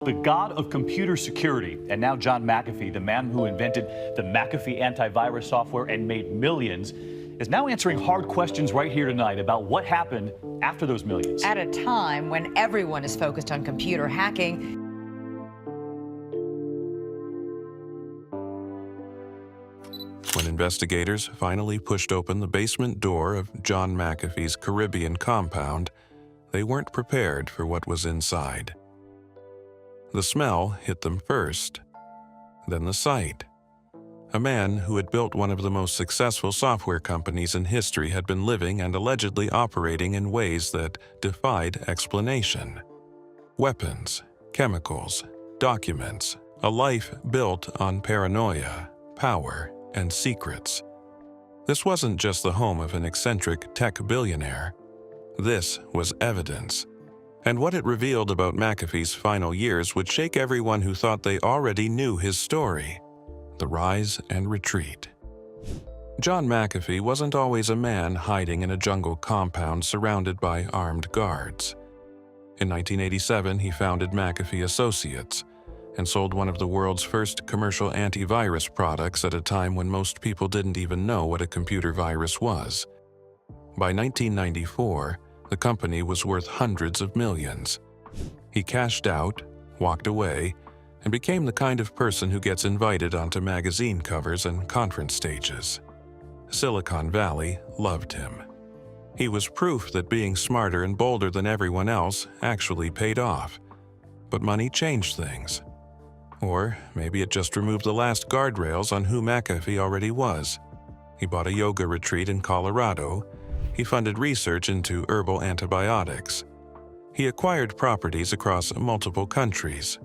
The god of computer security, and now John McAfee, the man who invented the McAfee antivirus software and made millions, is now answering hard questions right here tonight about what happened after those millions. At a time when everyone is focused on computer hacking. When investigators finally pushed open the basement door of John McAfee's Caribbean compound, they weren't prepared for what was inside. The smell hit them first, then the sight. A man who had built one of the most successful software companies in history had been living and allegedly operating in ways that defied explanation. Weapons, chemicals, documents, a life built on paranoia, power, and secrets. This wasn't just the home of an eccentric tech billionaire. This was evidence. And what it revealed about McAfee's final years would shake everyone who thought they already knew his story: the rise and retreat. John McAfee wasn't always a man hiding in a jungle compound surrounded by armed guards. In 1987, he founded McAfee Associates and sold one of the world's first commercial antivirus products at a time when most people didn't even know what a computer virus was. By 1994, the company was worth hundreds of millions. He cashed out, walked away, and became the kind of person who gets invited onto magazine covers and conference stages. Silicon Valley loved him. He was proof that being smarter and bolder than everyone else actually paid off. But money changed things. Or maybe it just removed the last guardrails on who McAfee already was. He bought a yoga retreat in Colorado. He funded research into herbal antibiotics. He acquired properties across multiple countries.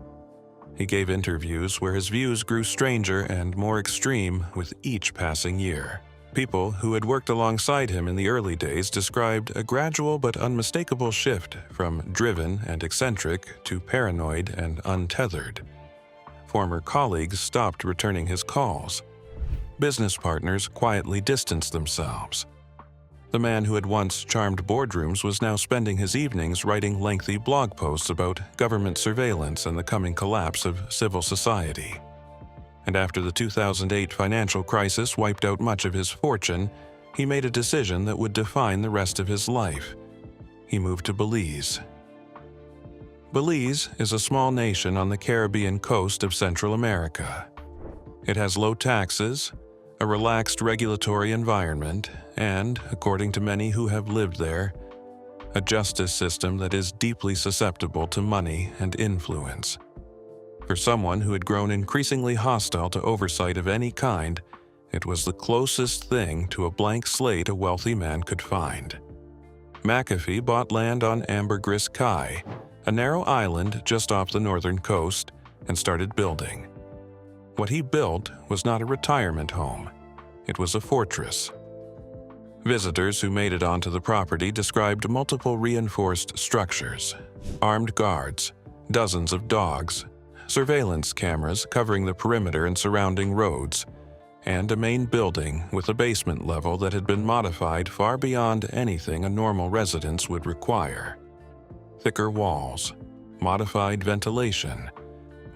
He gave interviews where his views grew stranger and more extreme with each passing year. People who had worked alongside him in the early days described a gradual but unmistakable shift from driven and eccentric to paranoid and untethered. Former colleagues stopped returning his calls. Business partners quietly distanced themselves. The man who had once charmed boardrooms was now spending his evenings writing lengthy blog posts about government surveillance and the coming collapse of civil society. And after the 2008 financial crisis wiped out much of his fortune, he made a decision that would define the rest of his life. He moved to Belize. Belize is a small nation on the Caribbean coast of Central America. It has low taxes, a relaxed regulatory environment, and, according to many who have lived there, a justice system that is deeply susceptible to money and influence. For someone who had grown increasingly hostile to oversight of any kind, it was the closest thing to a blank slate a wealthy man could find. McAfee bought land on Ambergris Caye, a narrow island just off the northern coast, and started building. What he built was not a retirement home. It was a fortress. Visitors who made it onto the property described multiple reinforced structures, armed guards, dozens of dogs, surveillance cameras covering the perimeter and surrounding roads, and a main building with a basement level that had been modified far beyond anything a normal residence would require. Thicker walls, modified ventilation,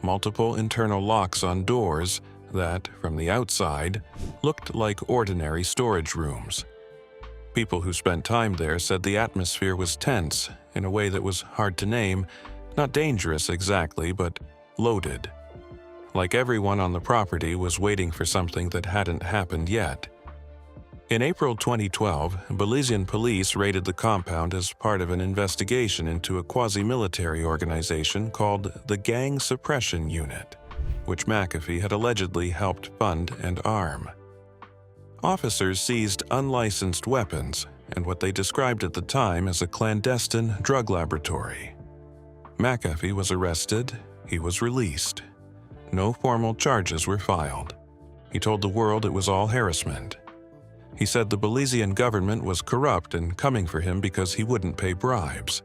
multiple internal locks on doors that, from the outside, looked like ordinary storage rooms. People who spent time there said the atmosphere was tense in a way that was hard to name, not dangerous exactly, but loaded. Like everyone on the property was waiting for something that hadn't happened yet. In April 2012, Belizean police raided the compound as part of an investigation into a quasi-military organization called the Gang Suppression Unit, which McAfee had allegedly helped fund and arm. Officers seized unlicensed weapons and what they described at the time as a clandestine drug laboratory. McAfee was arrested. He was released. No formal charges were filed. He told the world it was all harassment. He said the Belizean government was corrupt and coming for him because he wouldn't pay bribes.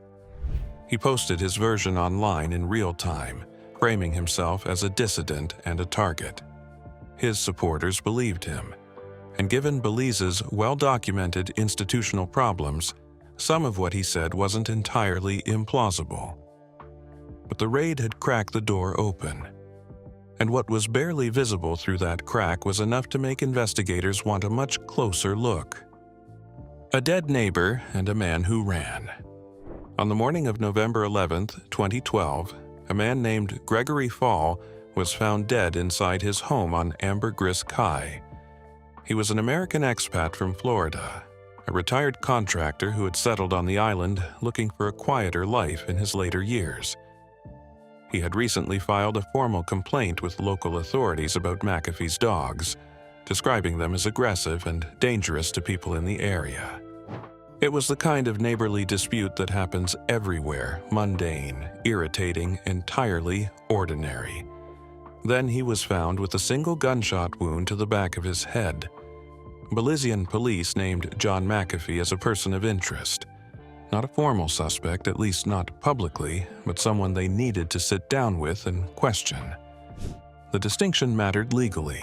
He posted his version online in real time, framing himself as a dissident and a target. His supporters believed him, and given Belize's well-documented institutional problems, some of what he said wasn't entirely implausible. but the raid had cracked the door open. And what was barely visible through that crack was enough to make investigators want a much closer look. A dead neighbor and a man who ran. On the morning of November 11, 2012, a man named Gregory Fall was found dead inside his home on Ambergris Caye. He was an American expat from Florida, a retired contractor who had settled on the island looking for a quieter life in his later years. He had recently filed a formal complaint with local authorities about McAfee's dogs, describing them as aggressive and dangerous to people in the area. It was the kind of neighborly dispute that happens everywhere, mundane, irritating, entirely ordinary. Then he was found with a single gunshot wound to the back of his head. Belizean police named John McAfee as a person of interest. Not a formal suspect, at least not publicly, but someone they needed to sit down with and question. The distinction mattered legally.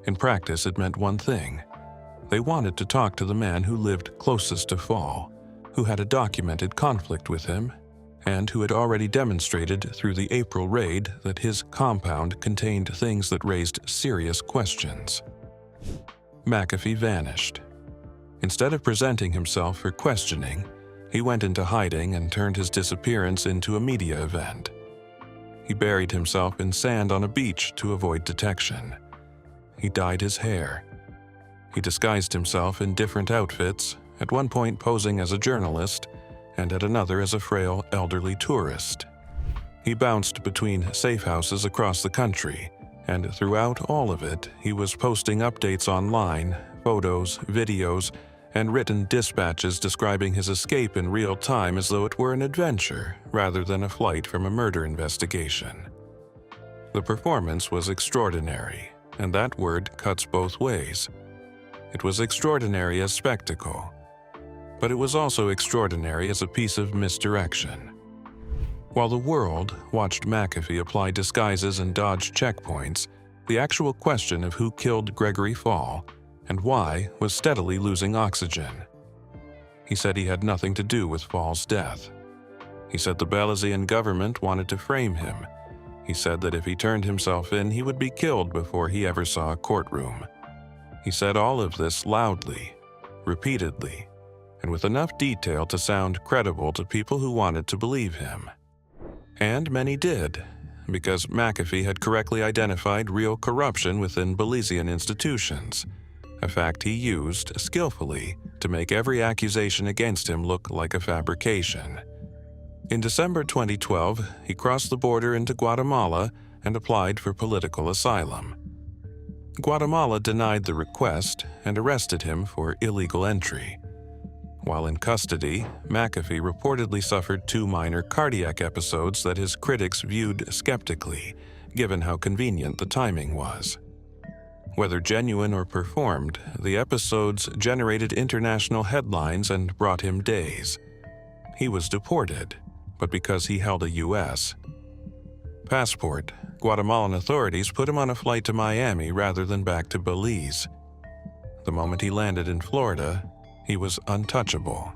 In practice, it meant one thing. They wanted to talk to the man who lived closest to Fall, who had a documented conflict with him, and who had already demonstrated through the April raid that his compound contained things that raised serious questions. McAfee vanished. Instead of presenting himself for questioning, he went into hiding and turned his disappearance into a media event. He buried himself in sand on a beach to avoid detection. He dyed his hair. He disguised himself in different outfits, at one point posing as a journalist, and at another as a frail elderly tourist. He bounced between safe houses across the country, and throughout all of it, he was posting updates online, photos, videos, and written dispatches describing his escape in real time as though it were an adventure rather than a flight from a murder investigation. The performance was extraordinary, and that word cuts both ways. It was extraordinary as spectacle, but it was also extraordinary as a piece of misdirection. While the world watched McAfee apply disguises and dodge checkpoints, the actual question of who killed Gregory Fall and why was steadily losing oxygen. He said he had nothing to do with Fall's death. He said the Belizean government wanted to frame him. He said that if he turned himself in, he would be killed before he ever saw a courtroom. He said all of this loudly, repeatedly, and with enough detail to sound credible to people who wanted to believe him. And many did, because McAfee had correctly identified real corruption within Belizean institutions, a fact he used skillfully to make every accusation against him look like a fabrication. In December 2012, he crossed the border into Guatemala and applied for political asylum. Guatemala denied the request and arrested him for illegal entry. While in custody, McAfee reportedly suffered 2 minor cardiac episodes that his critics viewed skeptically, given how convenient the timing was. Whether genuine or performed, the episodes generated international headlines and brought him days. He was deported, but because he held a U.S. passport, Guatemalan authorities put him on a flight to Miami rather than back to Belize. The moment he landed in Florida, he was untouchable.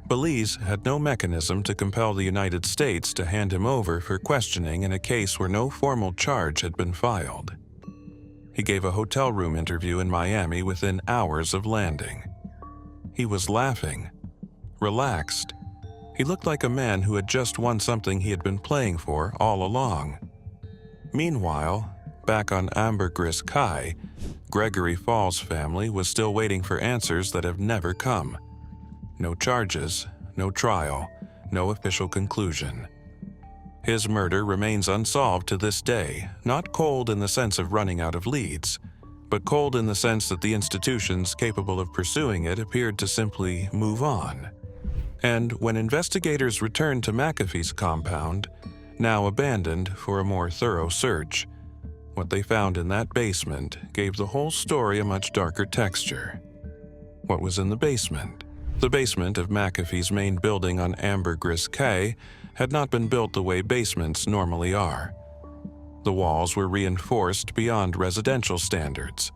Belize had no mechanism to compel the United States to hand him over for questioning in a case where no formal charge had been filed. He gave a hotel room interview in Miami within hours of landing. He was laughing, relaxed. He looked like a man who had just won something he had been playing for all along. Meanwhile, back on Ambergris Caye, Gregory Fall's family was still waiting for answers that have never come. No charges, no trial, no official conclusion. His murder remains unsolved to this day, not cold in the sense of running out of leads, but cold in the sense that the institutions capable of pursuing it appeared to simply move on. And when investigators returned to McAfee's compound, now abandoned for a more thorough search, what they found in that basement gave the whole story a much darker texture. What was in the basement? The basement of McAfee's main building on Ambergris Caye had not been built the way basements normally are. The walls were reinforced beyond residential standards.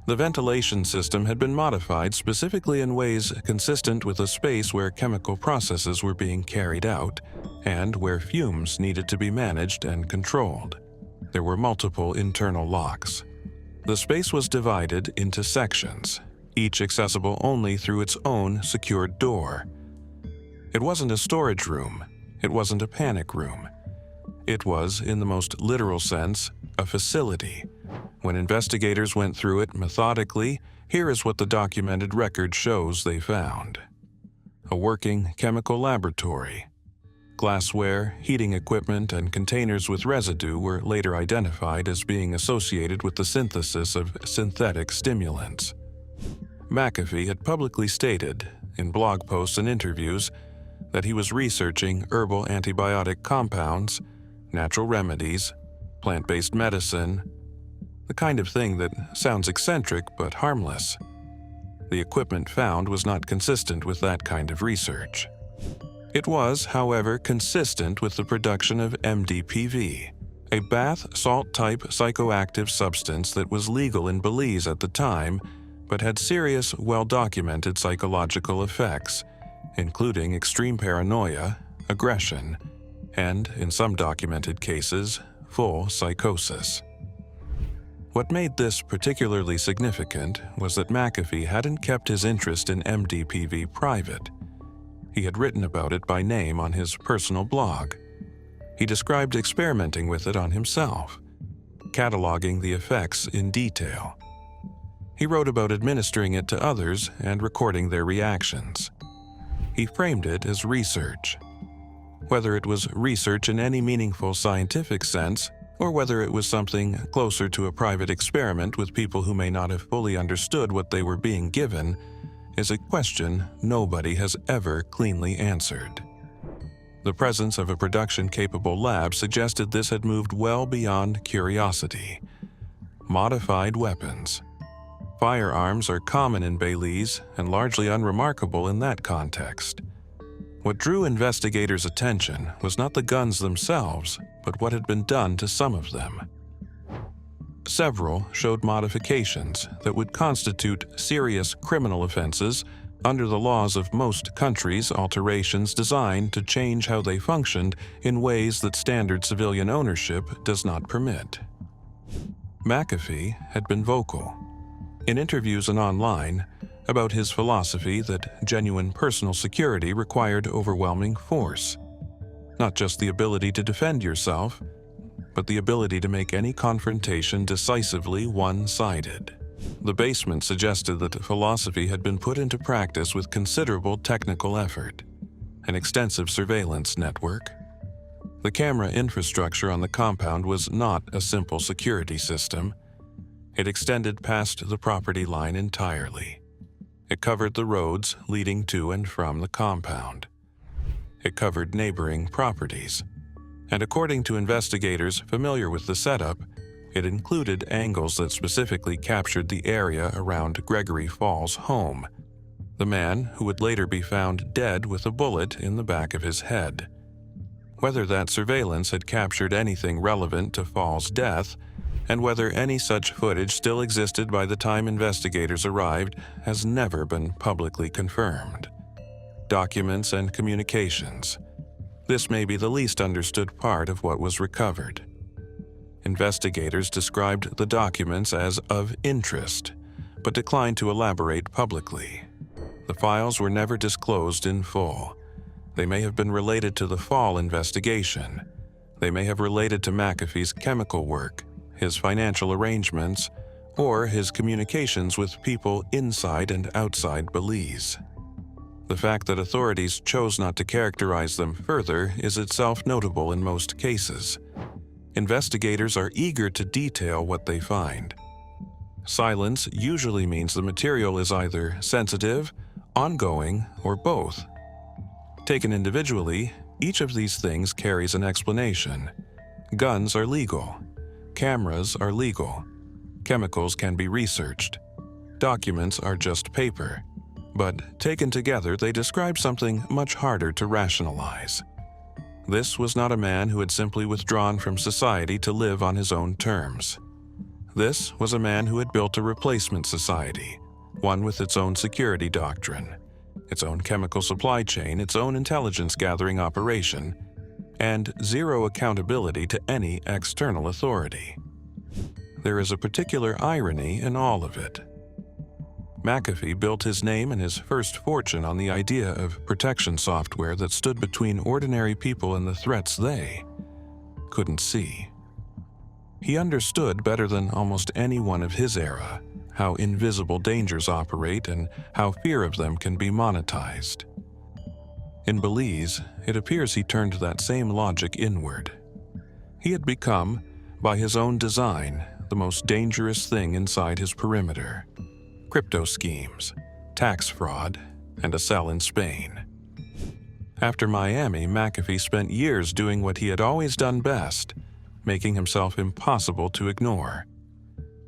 The ventilation system had been modified specifically in ways consistent with a space where chemical processes were being carried out and where fumes needed to be managed and controlled. There were multiple internal locks. The space was divided into sections, each accessible only through its own secured door. It wasn't a storage room. It wasn't a panic room. It was, in the most literal sense, a facility. When investigators went through it methodically, here is what the documented record shows they found. A working chemical laboratory. Glassware, heating equipment, and containers with residue were later identified as being associated with the synthesis of synthetic stimulants. McAfee had publicly stated, in blog posts and interviews, that he was researching herbal antibiotic compounds, natural remedies, plant-based medicine, the kind of thing that sounds eccentric but harmless. The equipment found was not consistent with that kind of research. It was, however, consistent with the production of MDPV, a bath salt-type psychoactive substance that was legal in Belize at the time, but had serious, well-documented psychological effects, including extreme paranoia, aggression, and, in some documented cases, full psychosis. What made this particularly significant was that McAfee hadn't kept his interest in MDPV private. He had written about it by name on his personal blog. He described experimenting with it on himself, cataloging the effects in detail. He wrote about administering it to others and recording their reactions. He framed it as research. Whether it was research in any meaningful scientific sense, or whether it was something closer to a private experiment with people who may not have fully understood what they were being given, is a question nobody has ever cleanly answered. The presence of a production-capable lab suggested this had moved well beyond curiosity. Modified weapons. Firearms are common in Belize and largely unremarkable in that context. What drew investigators' attention was not the guns themselves, but what had been done to some of them. Several showed modifications that would constitute serious criminal offenses under the laws of most countries, alterations designed to change how they functioned in ways that standard civilian ownership does not permit. McAfee had been vocal, in interviews and online, about his philosophy that genuine personal security required overwhelming force. Not just the ability to defend yourself, but the ability to make any confrontation decisively one-sided. The basement suggested that the philosophy had been put into practice with considerable technical effort, an extensive surveillance network. The camera infrastructure on the compound was not a simple security system. It extended past the property line entirely. It covered the roads leading to and from the compound. It covered neighboring properties. And according to investigators familiar with the setup, it included angles that specifically captured the area around Gregory Fall's home, the man who would later be found dead with a bullet in the back of his head. Whether that surveillance had captured anything relevant to Fall's death, and whether any such footage still existed by the time investigators arrived, has never been publicly confirmed. Documents and communications. This may be the least understood part of what was recovered. Investigators described the documents as of interest, but declined to elaborate publicly. The files were never disclosed in full. They may have been related to the Fall investigation. They may have related to McAfee's chemical work, his financial arrangements, or his communications with people inside and outside Belize. The fact that authorities chose not to characterize them further is itself notable in most cases. Investigators are eager to detail what they find. Silence usually means the material is either sensitive, ongoing, or both. Taken individually, each of these things carries an explanation. Guns are legal. Cameras are legal. Chemicals can be researched. Documents are just paper. But taken together, they describe something much harder to rationalize. This was not a man who had simply withdrawn from society to live on his own terms. This was a man who had built a replacement society, one with its own security doctrine, its own chemical supply chain, its own intelligence-gathering operation, and zero accountability to any external authority. There is a particular irony in all of it. McAfee built his name and his first fortune on the idea of protection software that stood between ordinary people and the threats they couldn't see. He understood better than almost anyone of his era how invisible dangers operate and how fear of them can be monetized. In Belize, it appears he turned that same logic inward. He had become, by his own design, the most dangerous thing inside his perimeter: crypto schemes, tax fraud, and a cell in Spain. After Miami, McAfee spent years doing what he had always done best, making himself impossible to ignore.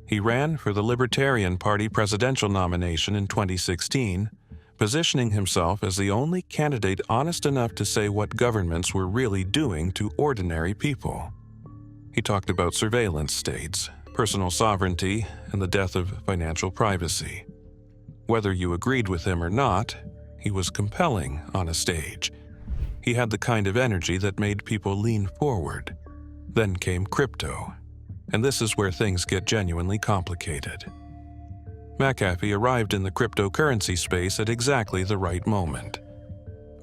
He ran for the Libertarian Party presidential nomination in 2016, positioning himself as the only candidate honest enough to say what governments were really doing to ordinary people. He talked about surveillance states, personal sovereignty, and the death of financial privacy. Whether you agreed with him or not, he was compelling on a stage. He had the kind of energy that made people lean forward. Then came crypto, and this is where things get genuinely complicated. McAfee arrived in the cryptocurrency space at exactly the right moment.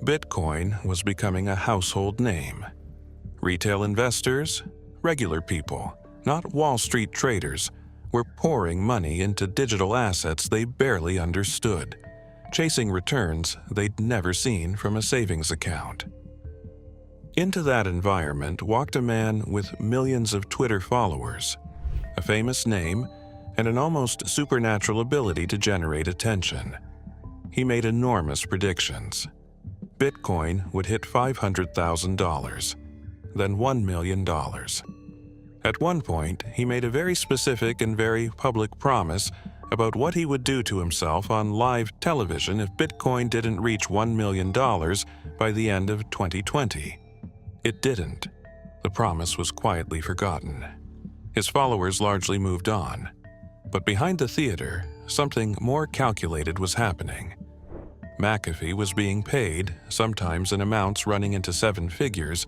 Bitcoin was becoming a household name. Retail investors, regular people, not Wall Street traders, were pouring money into digital assets they barely understood, chasing returns they'd never seen from a savings account. Into that environment walked a man with millions of Twitter followers, a famous name, and an almost supernatural ability to generate attention. He made enormous predictions. Bitcoin would hit $500,000, then $1 million. At one point, he made a very specific and very public promise about what he would do to himself on live television if Bitcoin didn't reach $1 million by the end of 2020. It didn't. The promise was quietly forgotten. His followers largely moved on. But behind the theater, something more calculated was happening. McAfee was being paid, sometimes in amounts running into seven figures,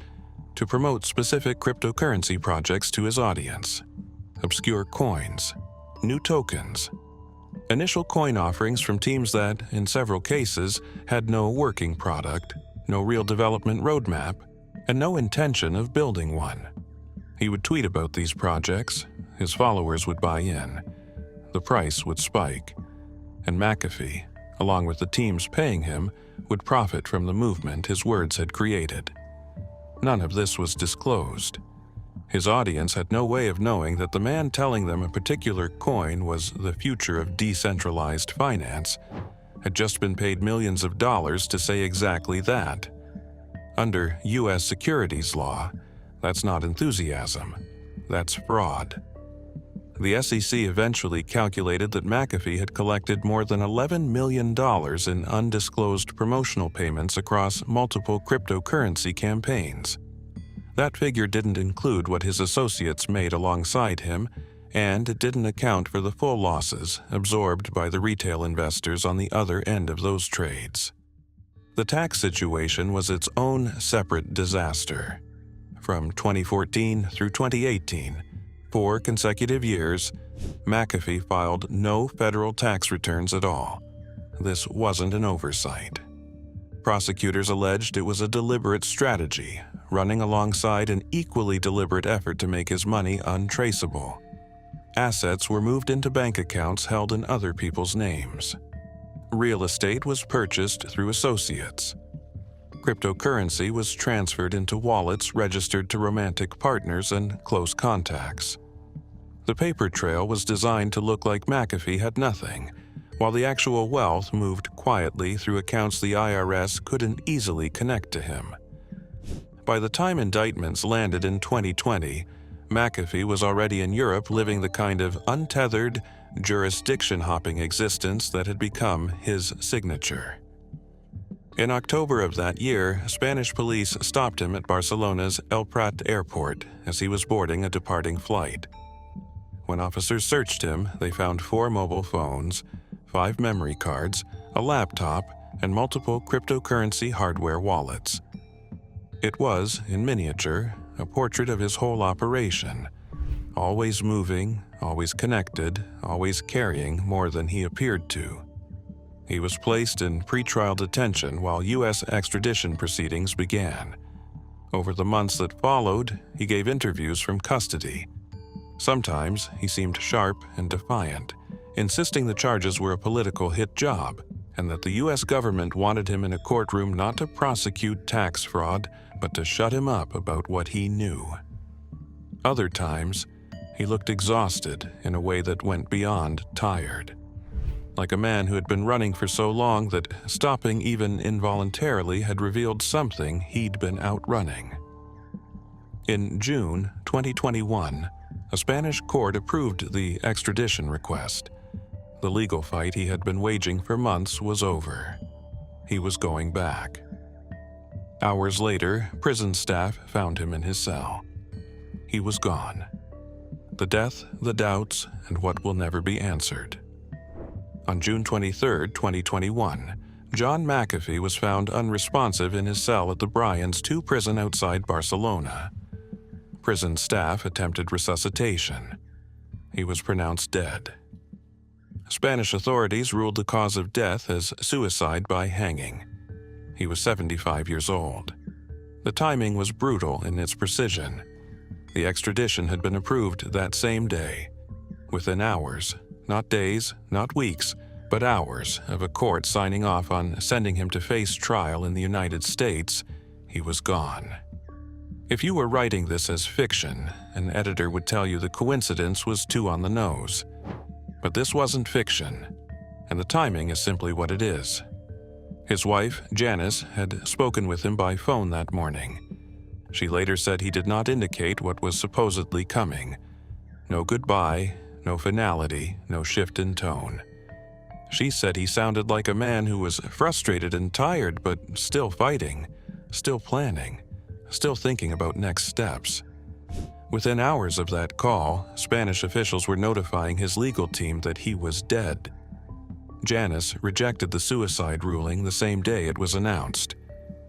to promote specific cryptocurrency projects to his audience. Obscure coins, new tokens, initial coin offerings from teams that, in several cases, had no working product, no real development roadmap, and no intention of building one. He would tweet about these projects, his followers would buy in, the price would spike, and McAfee, along with the teams paying him, would profit from the movement his words had created. None of this was disclosed. His audience had no way of knowing that the man telling them a particular coin was the future of decentralized finance had just been paid millions of dollars to say exactly that. Under U.S. securities law, that's not enthusiasm, that's fraud. The SEC eventually calculated that McAfee had collected more than $11 million in undisclosed promotional payments across multiple cryptocurrency campaigns. That figure didn't include what his associates made alongside him, and it didn't account for the full losses absorbed by the retail investors on the other end of those trades. The tax situation was its own separate disaster. From 2014 through 2018, 4 consecutive years, McAfee filed no federal tax returns at all. This wasn't an oversight. Prosecutors alleged it was a deliberate strategy, running alongside an equally deliberate effort to make his money untraceable. Assets were moved into bank accounts held in other people's names. Real estate was purchased through associates. Cryptocurrency was transferred into wallets registered to romantic partners and close contacts. The paper trail was designed to look like McAfee had nothing, while the actual wealth moved quietly through accounts the IRS couldn't easily connect to him. By the time indictments landed in 2020, McAfee was already in Europe living the kind of untethered, jurisdiction-hopping existence that had become his signature. In October of that year, Spanish police stopped him at Barcelona's El Prat airport as he was boarding a departing flight. When officers searched him, they found 4 mobile phones, 5 memory cards, a laptop, and multiple cryptocurrency hardware wallets. It was, in miniature, a portrait of his whole operation, always moving, always connected, always carrying more than he appeared to. He was placed in pretrial detention while U.S. extradition proceedings began. Over the months that followed, he gave interviews from custody. Sometimes he seemed sharp and defiant, insisting the charges were a political hit job and that the U.S. government wanted him in a courtroom not to prosecute tax fraud, but to shut him up about what he knew. Other times, he looked exhausted in a way that went beyond tired, like a man who had been running for so long that stopping even involuntarily had revealed something he'd been outrunning. In June 2021, a Spanish court approved the extradition request. The legal fight he had been waging for months was over. He was going back. Hours later, prison staff found him in his cell. He was gone. The death, the doubts, and what will never be answered. On June 23, 2021, John McAfee was found unresponsive in his cell at the Bryans II prison outside Barcelona. Prison staff attempted resuscitation. He was pronounced dead. Spanish authorities ruled the cause of death as suicide by hanging. He was 75 years old. The timing was brutal in its precision. The extradition had been approved that same day. Within hours, not days, not weeks, but hours of a court signing off on sending him to face trial in the United States, he was gone. If you were writing this as fiction, an editor would tell you the coincidence was too on the nose. But this wasn't fiction, and the timing is simply what it is. His wife, Janice, had spoken with him by phone that morning. She later said he did not indicate what was supposedly coming. No goodbye, no finality, no shift in tone. She said he sounded like a man who was frustrated and tired, but still fighting, still planning, still thinking about next steps. Within hours of that call, Spanish officials were notifying his legal team that he was dead. Janice rejected the suicide ruling the same day it was announced.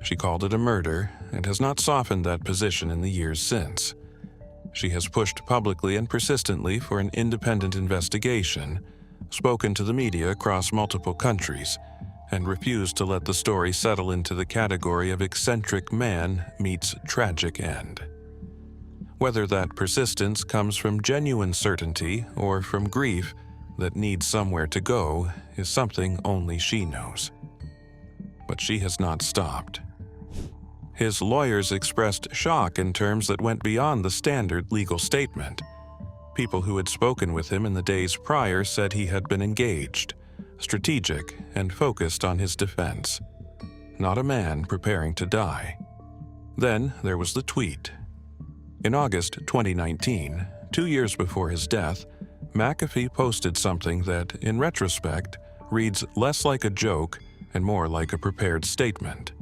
She called it a murder and has not softened that position in the years since. She has pushed publicly and persistently for an independent investigation, spoken to the media across multiple countries, and refused to let the story settle into the category of eccentric man meets tragic end. Whether that persistence comes from genuine certainty or from grief that needs somewhere to go is something only she knows. But she has not stopped. His lawyers expressed shock in terms that went beyond the standard legal statement. People who had spoken with him in the days prior said he had been engaged, strategic, and focused on his defense. Not a man preparing to die. Then there was the tweet. In August 2019, 2 years before his death, McAfee posted something that, in retrospect, reads less like a joke and more like a prepared statement.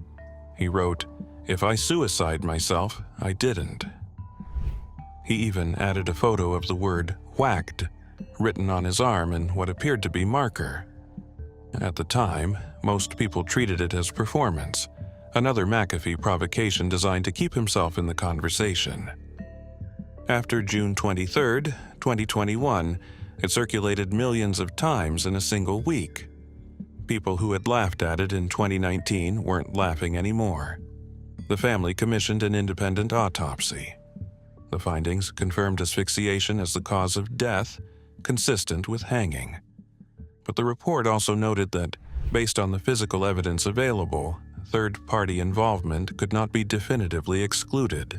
He wrote, "If I suicide myself, I didn't." He even added a photo of the word whacked, written on his arm in what appeared to be marker. At the time, most people treated it as performance, another McAfee provocation designed to keep himself in the conversation. After June 23, 2021, it circulated millions of times in a single week. People who had laughed at it in 2019 weren't laughing anymore. The family commissioned an independent autopsy. The findings confirmed asphyxiation as the cause of death, consistent with hanging. But the report also noted that, based on the physical evidence available, third-party involvement could not be definitively excluded.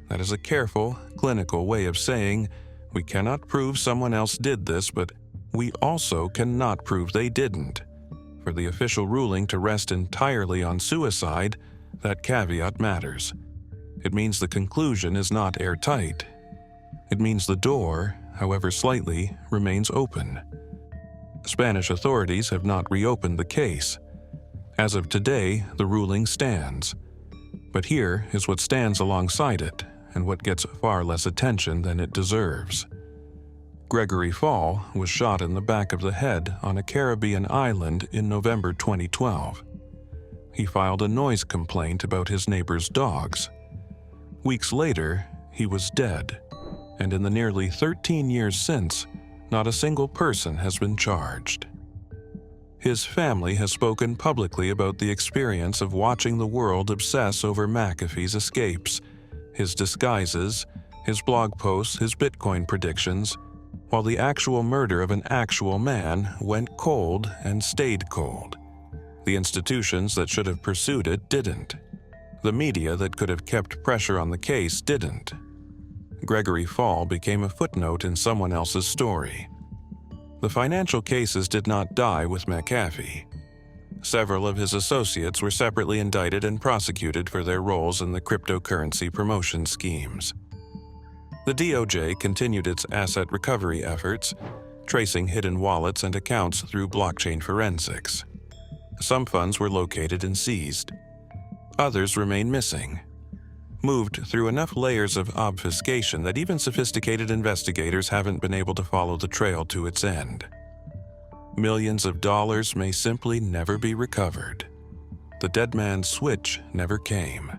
That is a careful, clinical way of saying, we cannot prove someone else did this, but we also cannot prove they didn't. For the official ruling to rest entirely on suicide, that caveat matters. It means the conclusion is not airtight. It means the door, however slightly, remains open. Spanish authorities have not reopened the case. As of today, the ruling stands. But here is what stands alongside it, and what gets far less attention than it deserves. Gregory Fall was shot in the back of the head on a Caribbean island in November 2012. He filed a noise complaint about his neighbor's dogs. Weeks later, he was dead, and in the nearly 13 years since, not a single person has been charged. His family has spoken publicly about the experience of watching the world obsess over McAfee's escapes, his disguises, his blog posts, his Bitcoin predictions, while the actual murder of an actual man went cold and stayed cold. The institutions that should have pursued it didn't. The media that could have kept pressure on the case didn't. Gregory Fall became a footnote in someone else's story. The financial cases did not die with McAfee. Several of his associates were separately indicted and prosecuted for their roles in the cryptocurrency promotion schemes. The DOJ continued its asset recovery efforts, tracing hidden wallets and accounts through blockchain forensics. Some funds were located and seized. Others remain missing, moved through enough layers of obfuscation that even sophisticated investigators haven't been able to follow the trail to its end. Millions of dollars may simply never be recovered. The dead man's switch never came.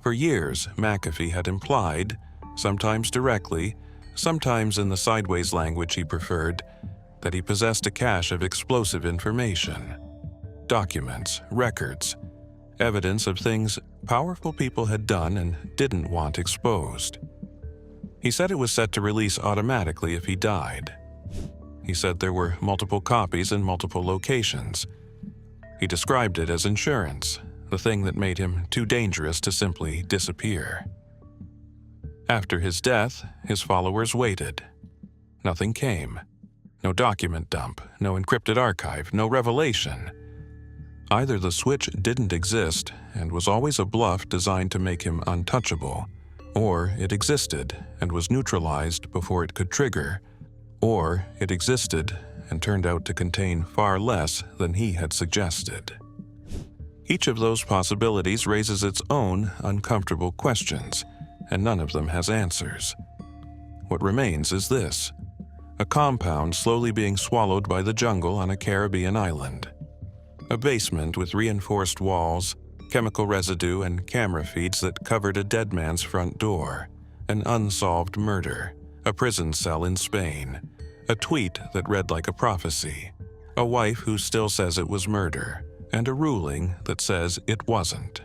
For years, McAfee had implied, sometimes directly, sometimes in the sideways language he preferred, that he possessed a cache of explosive information. Documents, records, evidence of things powerful people had done and didn't want exposed. He said it was set to release automatically if he died. He said there were multiple copies in multiple locations. He described it as insurance, the thing that made him too dangerous to simply disappear. After his death, his followers waited. Nothing came. No document dump, no encrypted archive, no revelation. Either the switch didn't exist and was always a bluff designed to make him untouchable, or it existed and was neutralized before it could trigger, or it existed and turned out to contain far less than he had suggested. Each of those possibilities raises its own uncomfortable questions, and none of them has answers. What remains is this: a compound slowly being swallowed by the jungle on a Caribbean island. A basement with reinforced walls, chemical residue, and camera feeds that covered a dead man's front door. An unsolved murder. A prison cell in Spain. A tweet that read like a prophecy. A wife who still says it was murder. And a ruling that says it wasn't.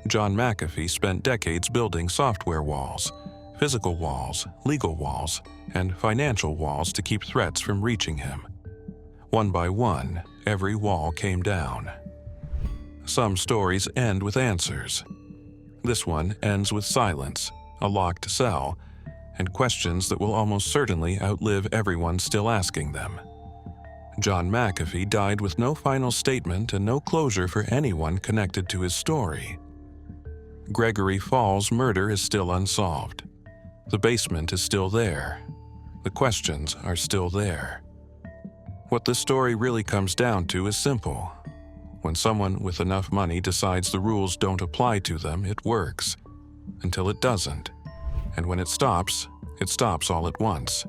John McAfee spent decades building software walls, physical walls, legal walls, and financial walls to keep threats from reaching him. One by one, every wall came down. Some stories end with answers. This one ends with silence, a locked cell, and questions that will almost certainly outlive everyone still asking them. John McAfee died with no final statement and no closure for anyone connected to his story. Gregory Fall's murder is still unsolved. The basement is still there. The questions are still there. What this story really comes down to is simple. When someone with enough money decides the rules don't apply to them, it works. Until it doesn't. And when it stops all at once.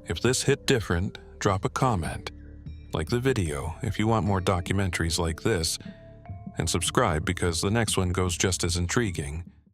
If this hit different, drop a comment. Like the video if you want more documentaries like this, and subscribe because the next one goes just as intriguing.